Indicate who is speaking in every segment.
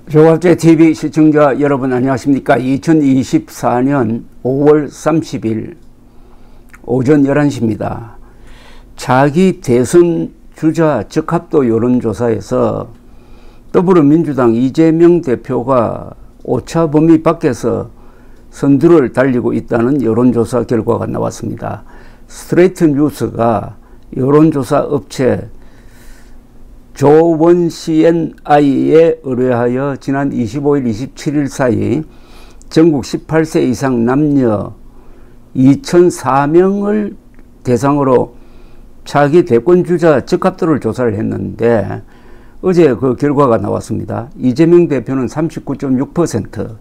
Speaker 1: 조갑제TV 시청자 여러분 안녕하십니까. 2024년 5월 30일 오전 11시입니다. 차기 대선 주자 적합도 여론조사에서 더불어민주당 이재명 대표가 오차 범위 밖에서 선두를 달리고 있다는 여론조사 결과가 나왔습니다. 스트레이트 뉴스가 여론조사 업체 조원CNI에 의뢰하여 지난 25일, 27일 사이 전국 18세 이상 남녀 2004명을 대상으로 차기 대권주자 적합도를 조사를 했는데 어제 그 결과가 나왔습니다. 이재명 대표는 39.6%,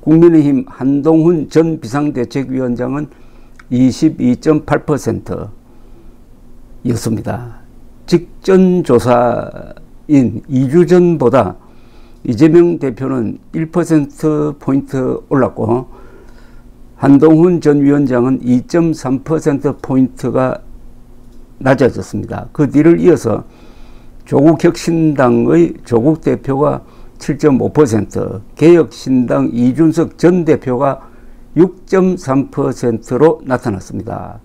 Speaker 1: 국민의힘 한동훈 전 비상대책위원장은 22.8% 였습니다. 직전 조사인 2주 전보다 이재명 대표는 1%포인트 올랐고 한동훈 전 위원장은 2.3%포인트가 낮아졌습니다. 그 뒤를 이어서 조국혁신당의 조국 대표가 7.5%, 개혁신당 이준석 전 대표가 6.3%로 나타났습니다.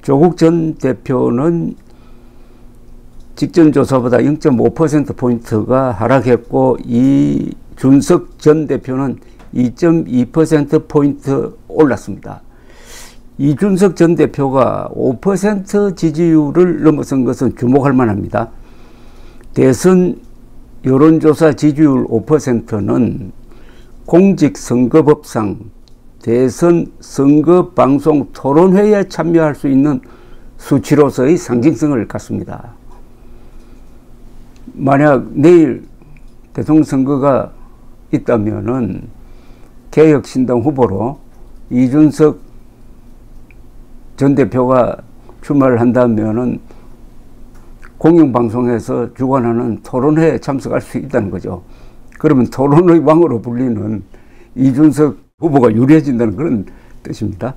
Speaker 1: 조국 전 대표는 직전 조사보다 0.5%포인트가 하락했고 이준석 전 대표는 2.2%포인트 올랐습니다. 이준석 전 대표가 5% 지지율을 넘어선 것은 주목할 만합니다. 대선 여론조사 지지율 5%는 공직선거법상 대선 선거방송 토론회에 참여할 수 있는 수치로서의 상징성을 갖습니다. 만약 내일 대통령 선거가 있다면은 개혁신당 후보로 이준석 전 대표가 출마를 한다면은 공영방송에서 주관하는 토론회에 참석할 수 있다는 거죠. 그러면 토론의 왕으로 불리는 이준석 후보가 유리해진다는 그런 뜻입니다.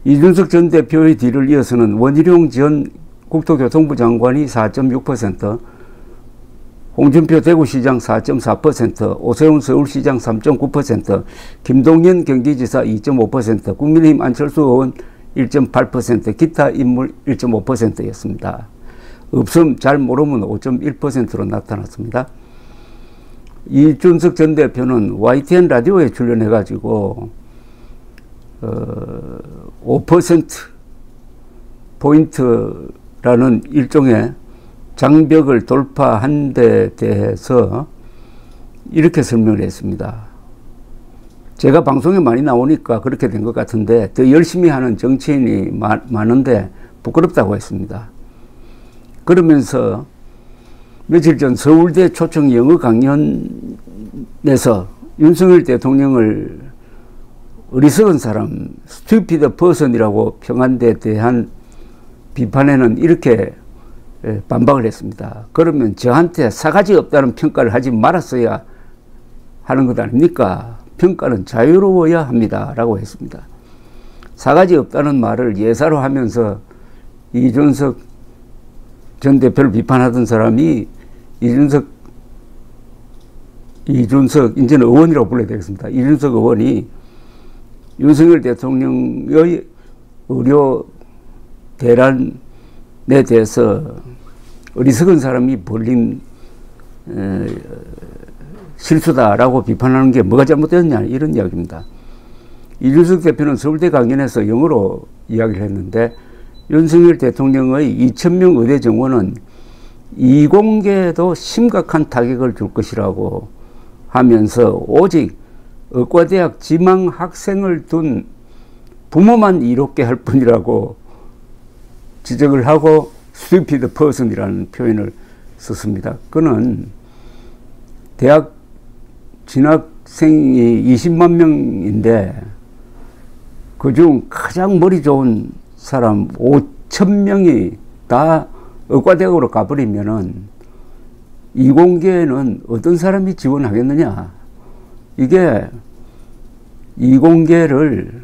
Speaker 1: 이준석 전 대표의 뒤를 이어서는 원희룡 전 국토교통부 장관이 4.6%, 홍준표 대구시장 4.4%, 오세훈 서울시장 3.9%, 김동연 경기지사 2.5%, 국민의힘 안철수 의원 1.8%, 기타 인물 1.5%였습니다. 없음 잘 모르면 5.1%로 나타났습니다. 이준석 전 대표는 YTN 라디오에 출연해가지고 5%포인트라는 일종의 장벽을 돌파한 데 대해서 이렇게 설명을 했습니다. 제가 방송에 많이 나오니까 그렇게 된 것 같은데 더 열심히 하는 정치인이 많은데 부끄럽다고 했습니다. 그러면서 며칠 전 서울대 초청 영어 강연에서 윤석열 대통령을 어리석은 사람, stupid person이라고 평한 데 대한 비판에는 이렇게 반박을 했습니다. 그러면 저한테 사가지 없다는 평가를 하지 말았어야 하는 것 아닙니까? 평가는 자유로워야 합니다. 라고 했습니다. 사가지 없다는 말을 예사로 하면서 이준석 전 대표를 비판하던 사람이 이준석 이제는 의원이라고 불러야 되겠습니다. 이준석 의원이 윤석열 대통령의 의료 대란에 대해서 어리석은 사람이 벌린 실수다라고 비판하는 게 뭐가 잘못되었냐 이런 이야기입니다. 이준석 대표는 서울대 강연에서 영어로 이야기를 했는데 윤석열 대통령의 2,000명 의대 정원은 이공계에도 심각한 타격을 줄 것이라고 하면서 오직 의과대학 지망 학생을 둔 부모만 이롭게 할 뿐이라고 지적을 하고 stupid person이라는 표현을 썼습니다. 그는 대학 진학생이 20만 명인데 그중 가장 머리 좋은 사람 5,000명이 다 의과대학으로 가버리면은 이공계에는 어떤 사람이 지원하겠느냐. 이게 이공계를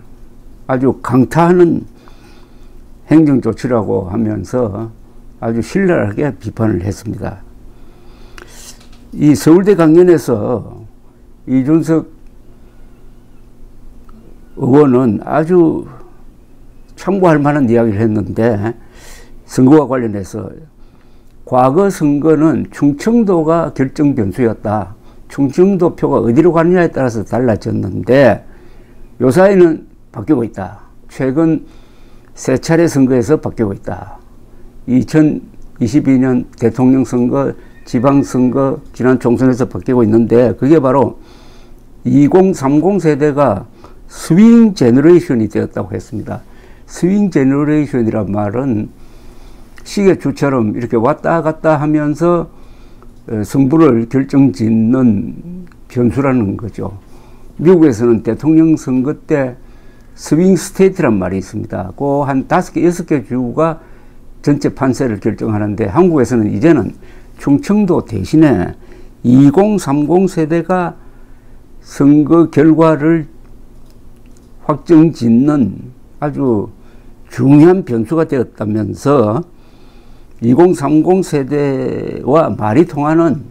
Speaker 1: 아주 강타하는 행정조치라고 하면서 아주 신랄하게 비판을 했습니다. 이 서울대 강연에서 이준석 의원은 아주 참고할 만한 이야기를 했는데, 선거와 관련해서 과거 선거는 충청도가 결정 변수였다. 충청도 표가 어디로 가느냐에 따라서 달라졌는데 요사이는 바뀌고 있다. 최근 세 차례 선거에서 바뀌고 있다. 2022년 대통령 선거, 지방선거, 지난 총선에서 바뀌고 있는데, 그게 바로 2030 세대가 스윙 제너레이션이 되었다고 했습니다. 스윙 제너레이션이란 말은 시계추처럼 이렇게 왔다 갔다 하면서 승부를 결정짓는 변수라는 거죠. 미국에서는 대통령 선거 때 스윙 스테이트란 말이 있습니다. 그 한 5개, 6개 주가 전체 판세를 결정하는데, 한국에서는 이제는 충청도 대신에 2030 세대가 선거 결과를 확정짓는 아주 중요한 변수가 되었다면서, 2030 세대와 말이 통하는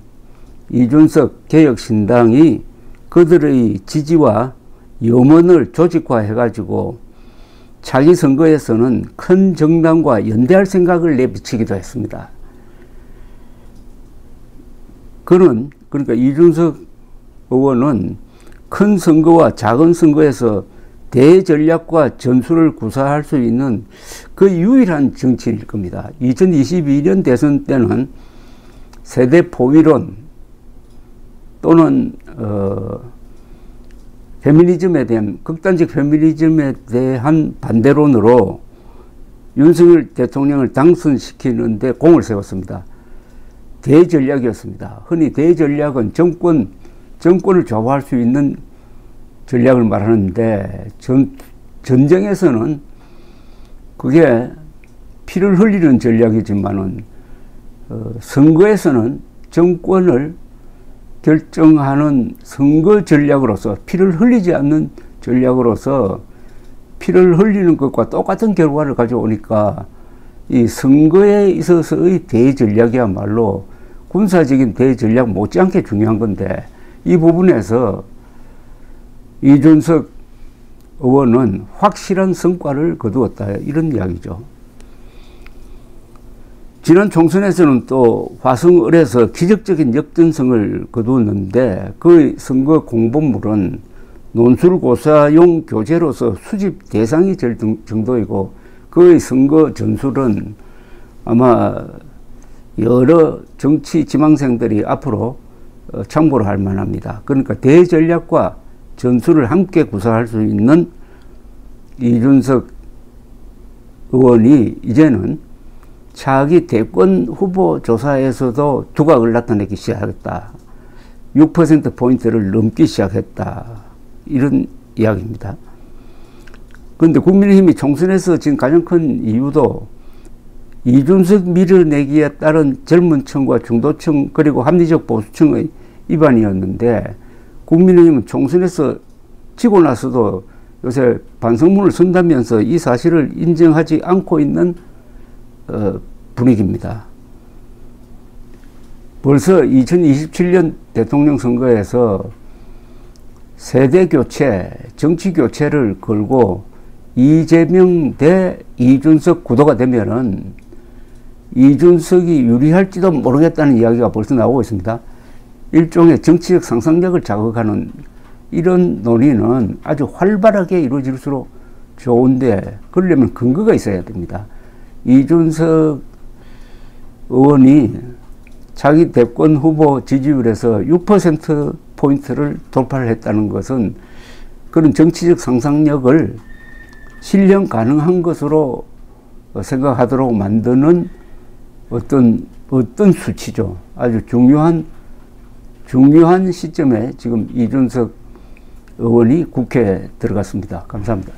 Speaker 1: 이준석 개혁신당이 그들의 지지와 염원을 조직화해가지고 차기 선거에서는 큰 정당과 연대할 생각을 내비치기도 했습니다. 그러니까 이준석 의원은 큰 선거와 작은 선거에서 대전략과 전술을 구사할 수 있는 그 유일한 정치인일 겁니다. 2022년 대선 때는 세대 포위론 또는 페미니즘에 대한, 극단적 페미니즘에 대한 반대론으로 윤석열 대통령을 당선시키는데 공을 세웠습니다. 대전략이었습니다. 흔히 대전략은 정권을 좌우할 수 있는 전략을 말하는데, 전쟁에서는 그게 피를 흘리는 전략이지만은 선거에서는 정권을 결정하는 선거 전략으로서, 피를 흘리지 않는 전략으로서 피를 흘리는 것과 똑같은 결과를 가져오니까, 이 선거에 있어서의 대전략이야말로 군사적인 대전략 못지않게 중요한 건데, 이 부분에서 이준석 의원은 확실한 성과를 거두었다, 이런 이야기죠. 지난 총선에서는 또 화성을에서 기적적인 역전성을 거두었는데, 그 선거 공보물은 논술고사용 교재로서 수집 대상이 될 정도이고, 그의 선거 전술은 아마 여러 정치 지망생들이 앞으로 참고를 할 만합니다. 그러니까 대전략과 전술을 함께 구사할 수 있는 이준석 의원이 이제는 차기 대권 후보 조사에서도 두각을 나타내기 시작했다. 6%포인트를 넘기 시작했다. 이런 이야기입니다. 그런데 국민의힘이 총선에서 지금 가장 큰 이유도 이준석 밀어내기에 따른 젊은 층과 중도층 그리고 합리적 보수층의 입안이었는데, 국민의힘은 총선에서 지고 나서도 요새 반성문을 쓴다면서 이 사실을 인정하지 않고 있는 분위기입니다. 벌써 2027년 대통령 선거에서 세대 교체, 정치 교체를 걸고 이재명 대 이준석 구도가 되면은 이준석이 유리할지도 모르겠다는 이야기가 벌써 나오고 있습니다. 일종의 정치적 상상력을 자극하는 이런 논의는 아주 활발하게 이루어질수록 좋은데, 그러려면 근거가 있어야 됩니다. 이준석 의원이 자기 대권 후보 지지율에서 6%포인트를 돌파를 했다는 것은 그런 정치적 상상력을 실현 가능한 것으로 생각하도록 만드는 어떤 수치죠. 아주 중요한 시점에 지금 이준석 의원이 국회에 들어갔습니다. 감사합니다.